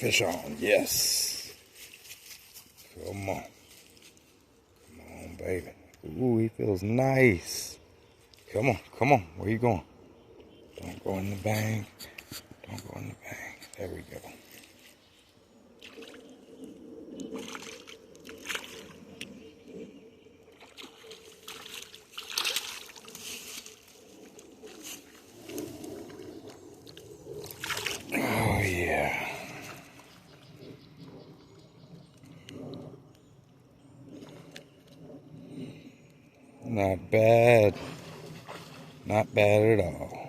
fish on. Yes. Come on. Come on, baby. Ooh, he feels nice. Come on, come on. Where you going? Don't go in the bank. Don't go in the bank. There we go. Oh, yeah. Not bad. Not bad at all.